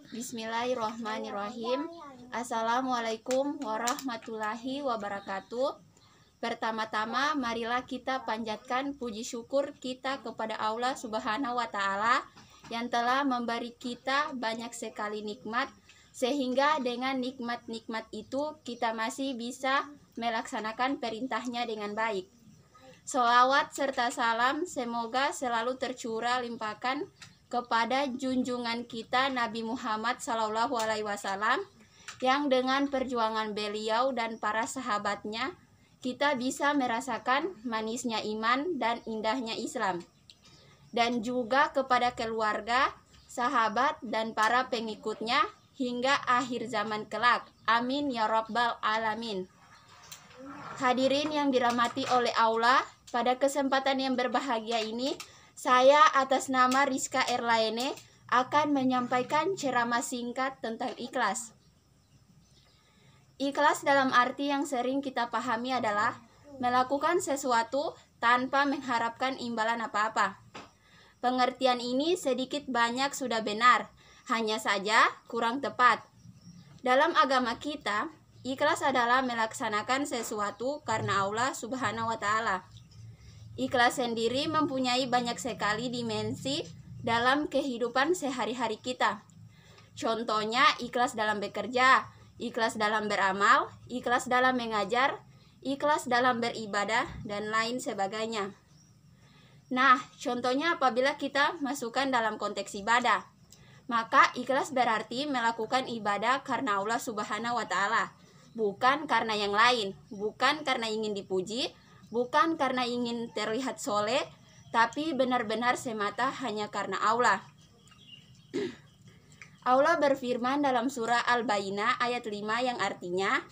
Bismillahirrahmanirrahim. Assalamualaikum warahmatullahi wabarakatuh. Pertama-tama marilah kita panjatkan puji syukur kita kepada Allah Subhanahu wa Ta'ala yang telah memberi kita banyak sekali nikmat, sehingga dengan nikmat-nikmat itu kita masih bisa melaksanakan perintahnya dengan baik. Sholawat serta salam semoga selalu tercurah limpahkan kepada junjungan kita Nabi Muhammad SAW, yang dengan perjuangan beliau dan para sahabatnya kita bisa merasakan manisnya iman dan indahnya Islam, dan juga kepada keluarga, sahabat, dan para pengikutnya hingga akhir zaman kelak. Amin ya rabbal alamin. Hadirin yang dirahmati oleh Allah, pada kesempatan yang berbahagia ini saya atas nama Rizka Erlaene akan menyampaikan ceramah singkat tentang ikhlas. Ikhlas dalam arti yang sering kita pahami adalah melakukan sesuatu tanpa mengharapkan imbalan apa-apa. Pengertian ini sedikit banyak sudah benar, hanya saja kurang tepat. Dalam agama kita, ikhlas adalah melaksanakan sesuatu karena Allah Subhanahu wa Ta'ala. Ikhlas sendiri mempunyai banyak sekali dimensi dalam kehidupan sehari-hari kita. Contohnya ikhlas dalam bekerja, ikhlas dalam beramal, ikhlas dalam mengajar, ikhlas dalam beribadah, dan lain sebagainya. Nah, contohnya apabila kita masukkan dalam konteks ibadah, maka ikhlas berarti melakukan ibadah karena Allah Subhanahu wa Ta'ala, bukan karena yang lain, bukan karena ingin dipuji, bukan karena ingin terlihat soleh, tapi benar-benar semata hanya karena Allah. Allah berfirman dalam surah Al-Baqarah ayat 5 yang artinya,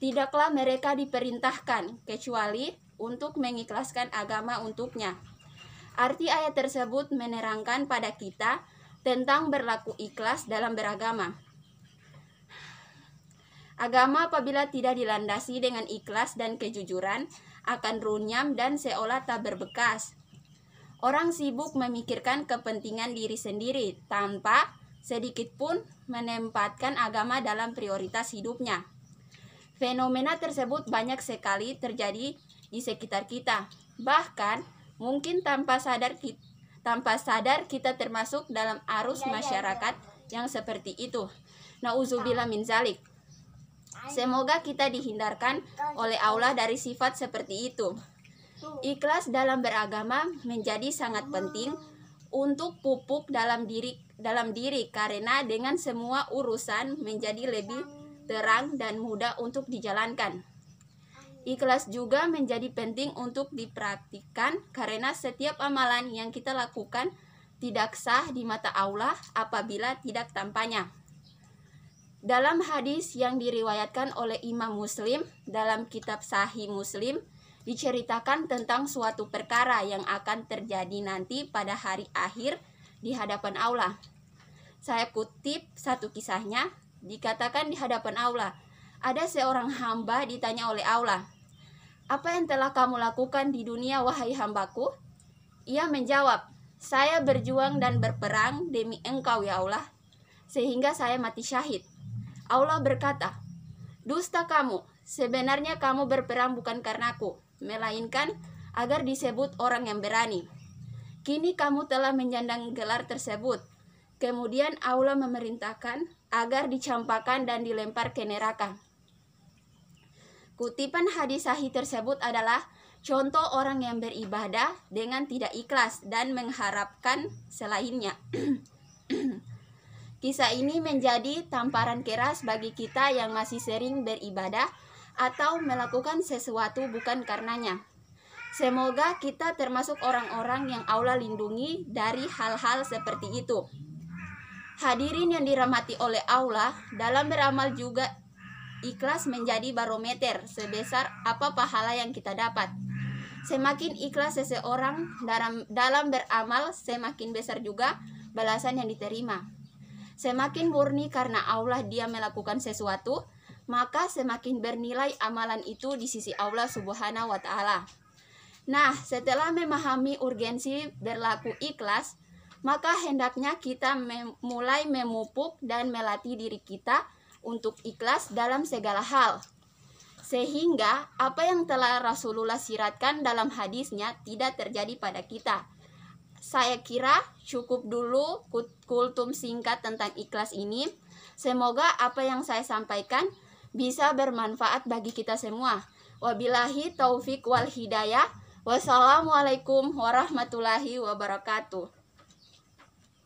tidaklah mereka diperintahkan kecuali untuk mengikhlaskan agama untuknya. Arti ayat tersebut menerangkan pada kita tentang berlaku ikhlas dalam beragama. Agama apabila tidak dilandasi dengan ikhlas dan kejujuran akan runyam dan seolah tak berbekas. Orang sibuk memikirkan kepentingan diri sendiri tanpa sedikit pun menempatkan agama dalam prioritas hidupnya. Fenomena tersebut banyak sekali terjadi di sekitar kita. Bahkan mungkin tanpa sadar kita termasuk dalam arus masyarakat yang seperti itu. Nauzubillah min zalik. Semoga kita dihindarkan oleh Allah dari sifat seperti itu. Ikhlas dalam beragama menjadi sangat penting untuk pupuk dalam diri karena dengan semua urusan menjadi lebih terang dan mudah untuk dijalankan. Ikhlas juga menjadi penting untuk dipraktikkan karena setiap amalan yang kita lakukan tidak sah di mata Allah apabila tidak tanpanya. Dalam hadis yang diriwayatkan oleh Imam Muslim dalam kitab Sahih Muslim, diceritakan tentang suatu perkara yang akan terjadi nanti pada hari akhir di hadapan Allah. Saya kutip satu kisahnya, dikatakan di hadapan Allah, ada seorang hamba ditanya oleh Allah, "Apa yang telah kamu lakukan di dunia, wahai hambaku?" Ia menjawab, "Saya berjuang dan berperang demi Engkau ya Allah, sehingga saya mati syahid." Allah berkata, "Dusta kamu, sebenarnya kamu berperang bukan karenaku, melainkan agar disebut orang yang berani. Kini kamu telah menyandang gelar tersebut." Kemudian Allah memerintahkan agar dicampakkan dan dilempar ke neraka. Kutipan hadis sahih tersebut adalah contoh orang yang beribadah dengan tidak ikhlas dan mengharapkan selainnya. Kisah ini menjadi tamparan keras bagi kita yang masih sering beribadah atau melakukan sesuatu bukan karenanya. Semoga kita termasuk orang-orang yang Allah lindungi dari hal-hal seperti itu. Hadirin yang dirahmati oleh Allah, dalam beramal juga ikhlas menjadi barometer sebesar apa pahala yang kita dapat. Semakin ikhlas seseorang dalam beramal, semakin besar juga balasan yang diterima. Semakin murni karena Allah dia melakukan sesuatu, maka semakin bernilai amalan itu di sisi Allah Subhanahu wa Ta'ala. Nah, setelah memahami urgensi berlaku ikhlas, maka hendaknya kita mulai memupuk dan melatih diri kita untuk ikhlas dalam segala hal. Sehingga apa yang telah Rasulullah siratkan dalam hadisnya tidak terjadi pada kita. Saya kira cukup dulu kultum singkat tentang ikhlas ini. Semoga apa yang saya sampaikan bisa bermanfaat bagi kita semua. Wabillahi taufik wal hidayah. Wassalamualaikum warahmatullahi wabarakatuh.